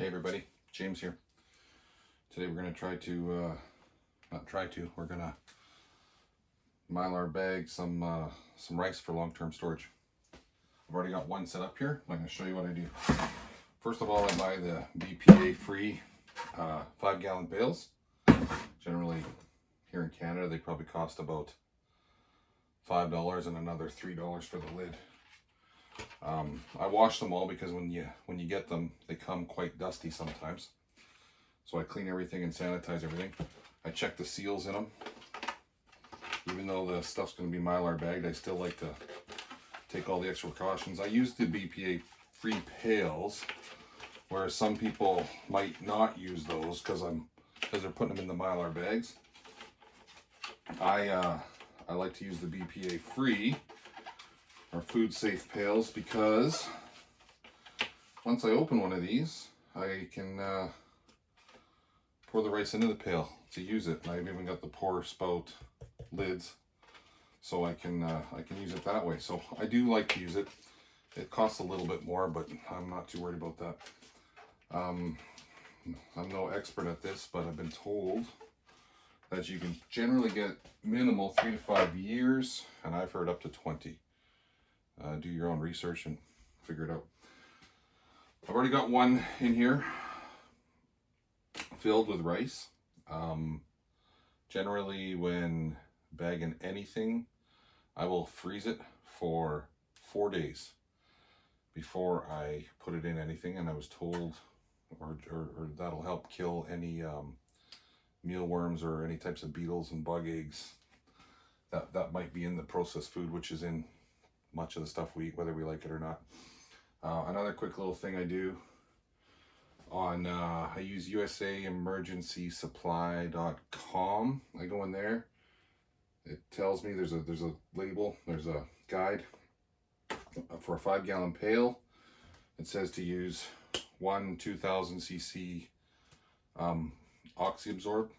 Hey everybody, James here. Today we're going to we're going to Mylar bag some rice for long-term storage. I've already got one set up here. I'm going to show you what I do. First of all, I buy the BPA-free 5-gallon pails. Generally, here in Canada, they probably cost about $5 and another $3 for the lid. I wash them all because when you get them, they come quite dusty sometimes. So I clean everything and sanitize everything. I check the seals in them. Even though the stuff's going to be Mylar bagged, I still like to take all the extra precautions. I use the BPA-free pails, whereas some people might not use those because they're putting them in the Mylar bags. I like to use the BPA-free or food safe pails because once I open one of these, I can pour the rice into the pail to use it. And I've even got the pour spout lids, so I can use it that way. So I do like to use it. It costs a little bit more, but I'm not too worried about that. I'm no expert at this, but I've been told that you can generally get minimal 3 to 5 years, and I've heard up to 20. Do your own research and figure it out. I've already got one in here filled with rice. Generally, when bagging anything, I will freeze it for 4 days before I put it in anything, and I was told or that'll help kill any mealworms or any types of beetles and bug eggs that might be in the processed food, which is in much of the stuff we eat, whether we like it or not. Another quick little thing I do on, I use USAemergencysupply.com. I go in there. It tells me there's a label, there's a guide for a 5-gallon pail. It says to use 1 2000 cc Oxysorb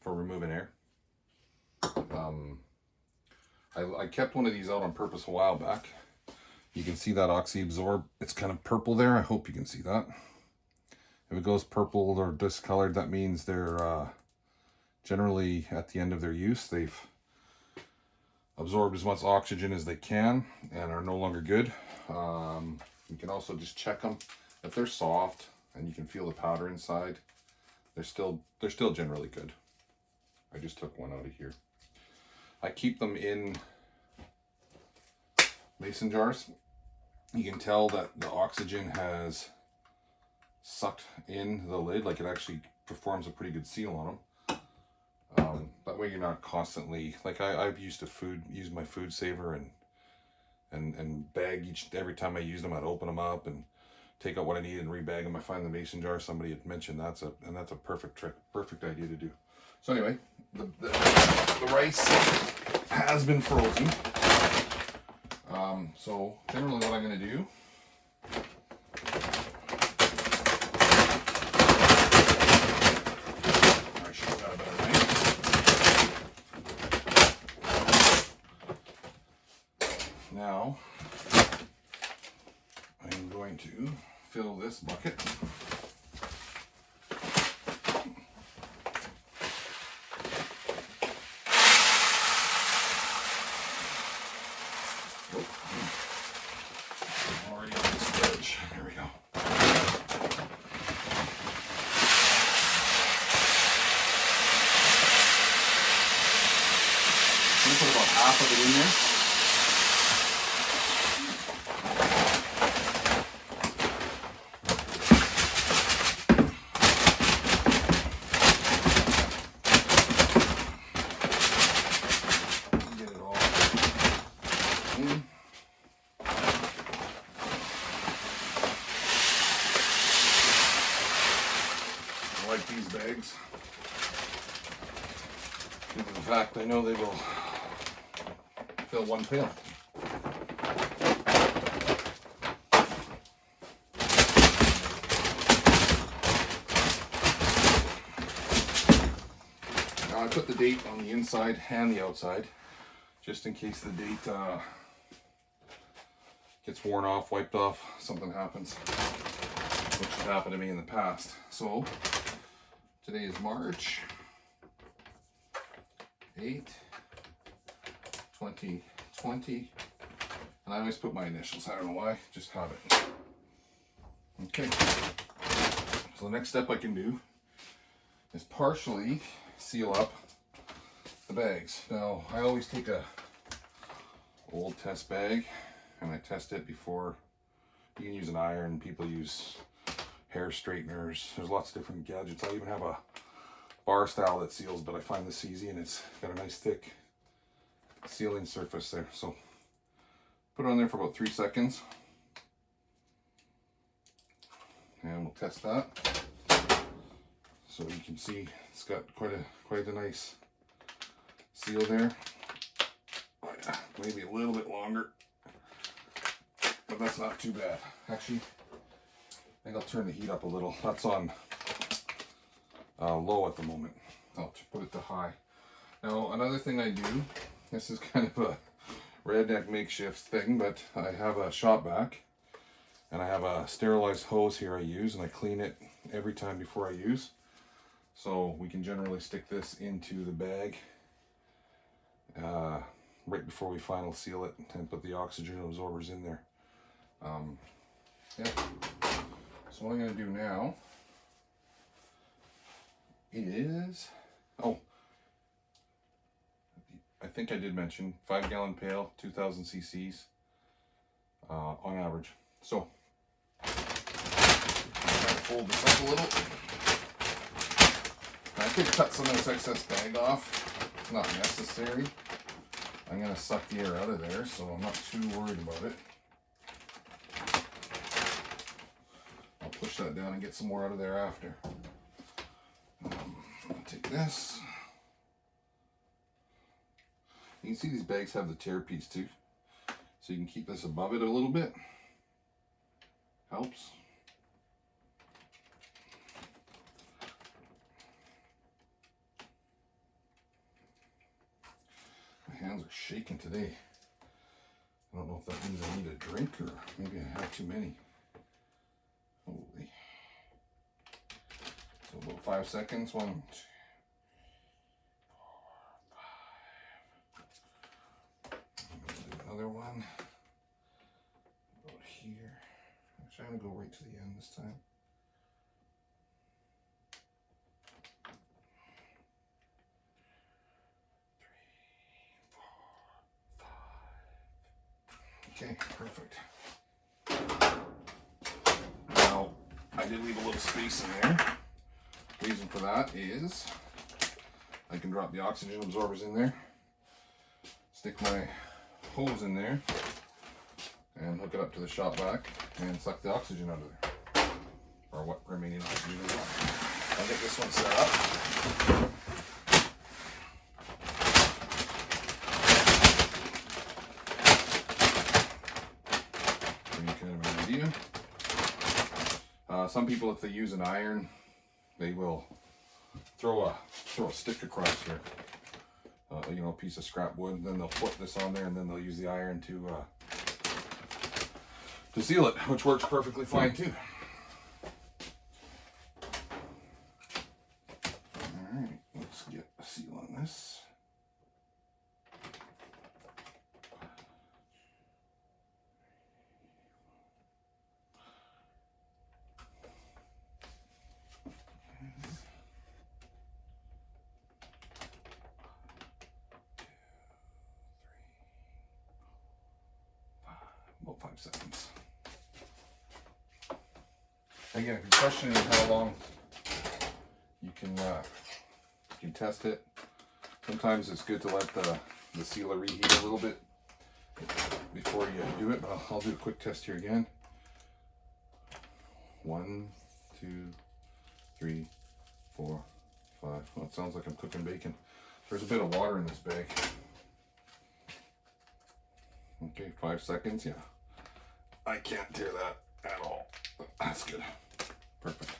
for removing air. I kept one of these out on purpose a while back. You can see that Oxysorb. It's kind of purple there. I hope you can see that. If it goes purple or discolored, that means they're generally at the end of their use. They've absorbed as much oxygen as they can and are no longer good. You can also just check them. If they're soft and you can feel the powder inside, they're still generally good. I just took one out of here. I keep them in mason jars. You can tell that the oxygen has sucked in the lid, like it actually performs a pretty good seal on them. That way you're not constantly, like I've used my food saver and bag every time I use them. I'd open them up and take out what I need and rebag them. I find the mason jar, somebody had mentioned that's a perfect idea to do. So anyway, the rice has been frozen. So generally what I'm going to do, I should have got a better knife. Now I'm going to fill this bucket. Already on this fridge. Here we go. I'm going to put about half of it in there. Get it all in. I like these bags. Due to the fact I know they will fill one pail. Now I put the date on the inside and the outside, just in case the date gets worn off, wiped off, something happens, which has happened to me in the past. So today is March 8th, 2020, and I always put my initials. I don't know why, just habit. Okay, so the next step I can do is partially seal up the bags. Now, I always take a old test bag and I test it before. You can use an iron, people use hair straighteners, there's lots of different gadgets. I even have a bar style that seals, but I find this easy and it's got a nice thick sealing surface there. So put it on there for about 3 seconds and we'll test that. So you can see it's got quite a nice seal there. Oh yeah, maybe a little bit longer, but that's not too bad. Actually, I think I'll turn the heat up a little. That's on low at the moment. I'll put it to high. Now another thing I do, this is kind of a redneck makeshift thing, but I have a shop vac and I have a sterilized hose here I use, and I clean it every time before I use. So we can generally stick this into the bag right before we final seal it and put the oxygen absorbers in there. Yeah. So what I'm going to do now is, I think I did mention 5-gallon pail, 2,000 cc's on average. So I'm going to fold this up a little. I could cut some of this excess bag off. It's not necessary. I'm going to suck the air out of there, so I'm not too worried about it. I'll push that down and get some more out of there after. I'll take this. You can see these bags have the tear piece too, so you can keep this above it a little bit. Helps. My hands are shaking today. I don't know if that means I need a drink or maybe I have too many. Holy. So about 5 seconds. 1, 2, 3, 4, 5. I'm going to do another one. About here. Actually, I'm going to go right to the end this time. 3, 4, 5. Okay, perfect. Now, I did leave a little space in there. Reason for that is I can drop the oxygen absorbers in there, stick my hose in there, and hook it up to the shop vac and suck the oxygen out of there, or what remaining oxygen is left. I'll get this one set up. Some people, if they use an iron, they will throw a stick across here, you know, a piece of scrap wood. Then they'll put this on there, and then they'll use the iron to seal it, which works perfectly fine too. All right, let's get a seal on this. About 5 seconds. Again, if you're questioning how long you can test it, sometimes it's good to let the sealer reheat a little bit before you do it, but I'll do a quick test here again. 1, 2, 3, 4, 5. Well, it sounds like I'm cooking bacon. There's a bit of water in this bag. Okay, 5 seconds, yeah. I can't tear that at all. That's good. Perfect.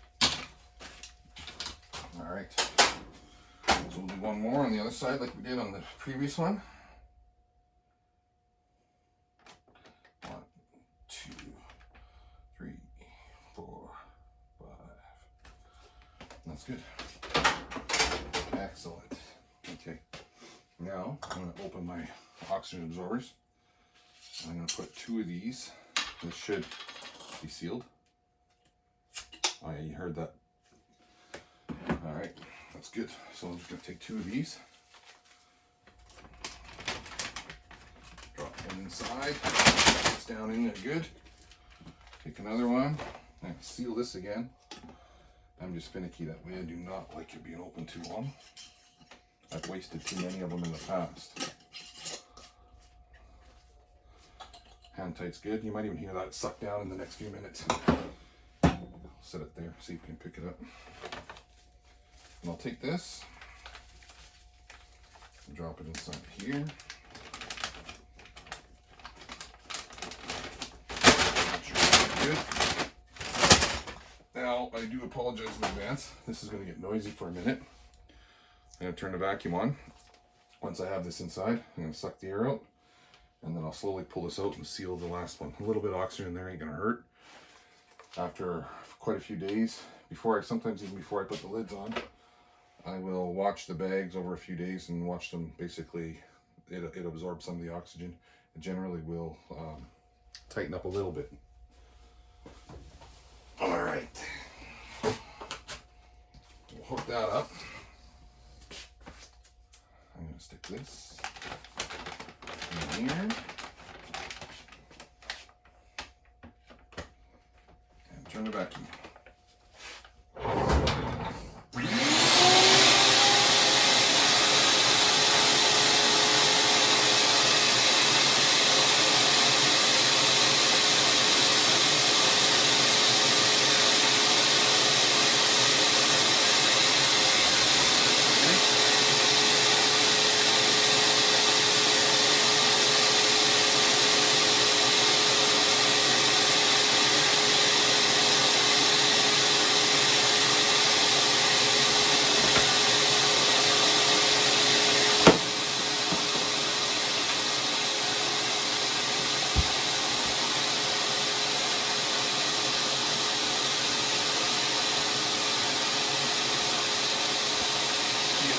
All right. So we'll do one more on the other side like we did on the previous one. 1, That's good. Excellent. Okay. Now I'm going to open my oxygen absorbers. I'm going to put 2 of these. This should be sealed. Oh yeah, you heard that. All right, that's good. So I'm just going to take 2 of these. Drop one inside. It's down in there good. Take another one and seal this again. I'm just finicky that way. I do not like it being open too long. I've wasted too many of them in the past. Hand tight's good. You might even hear that suck down in the next few minutes. Set it there, see if we can pick it up. And I'll take this and drop it inside here. Good. Now, I do apologize in advance. This is going to get noisy for a minute. I'm going to turn the vacuum on. Once I have this inside, I'm going to suck the air out, and then I'll slowly pull this out and seal the last one. A little bit of oxygen in there ain't going to hurt. After quite a few days, sometimes even before I put the lids on, I will watch the bags over a few days and watch them basically, it absorbs some of the oxygen. It generally will tighten up a little bit. All right, we'll hook that up. I'm going to stick this in here and turn the vacuum.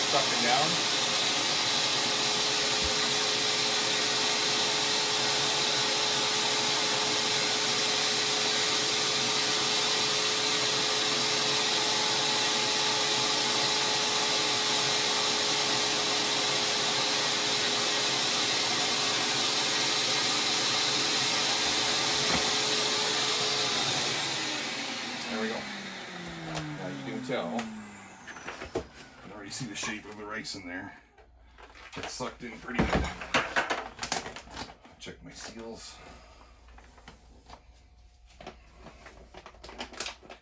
Sucking down. There we go. Now you can tell. You see the shape of the rice in there. It's sucked in pretty good. Check my seals.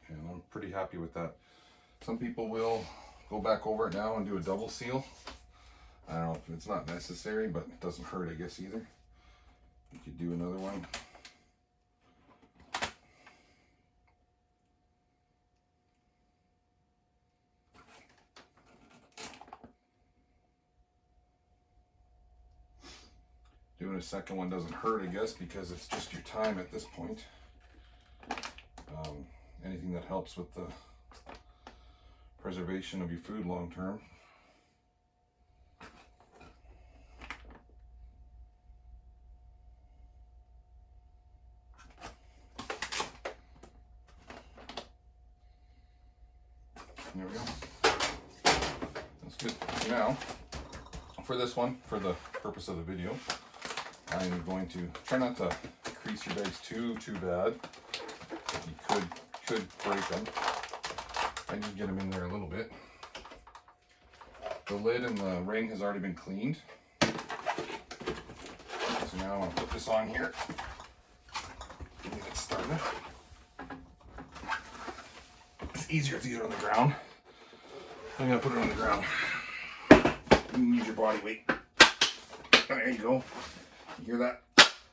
And I'm pretty happy with that. Some people will go back over it now and do a double seal. I don't know if it's not necessary, but it doesn't hurt, I guess, either. You could do another one. Doing a second one doesn't hurt, I guess, because it's just your time at this point. Anything that helps with the preservation of your food long term. There we go. That's good. Now, for this one, for the purpose of the video, I'm going to try not to crease your bags too bad. You could break them. I did get them in there a little bit. The lid and the ring has already been cleaned. So now I'm going to put this on here and get started. It's easier if you do it on the ground. I'm going to put it on the ground. You can use your body weight. There you go. You hear that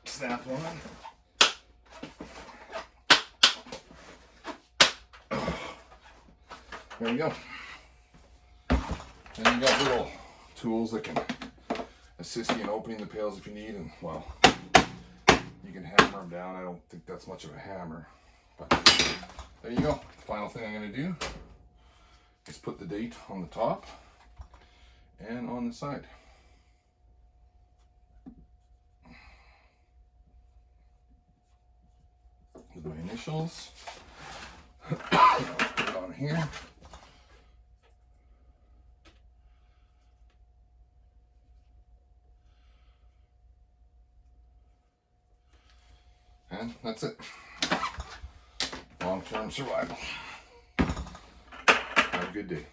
snap on? There you go. And you got little tools that can assist you in opening the pails if you need, and well, you can hammer them down. I don't think that's much of a hammer, but there you go. The final thing I'm going to do is put the date on the top and on the side. With my initials. Put it on here. And that's it. Long-term survival. Have a good day.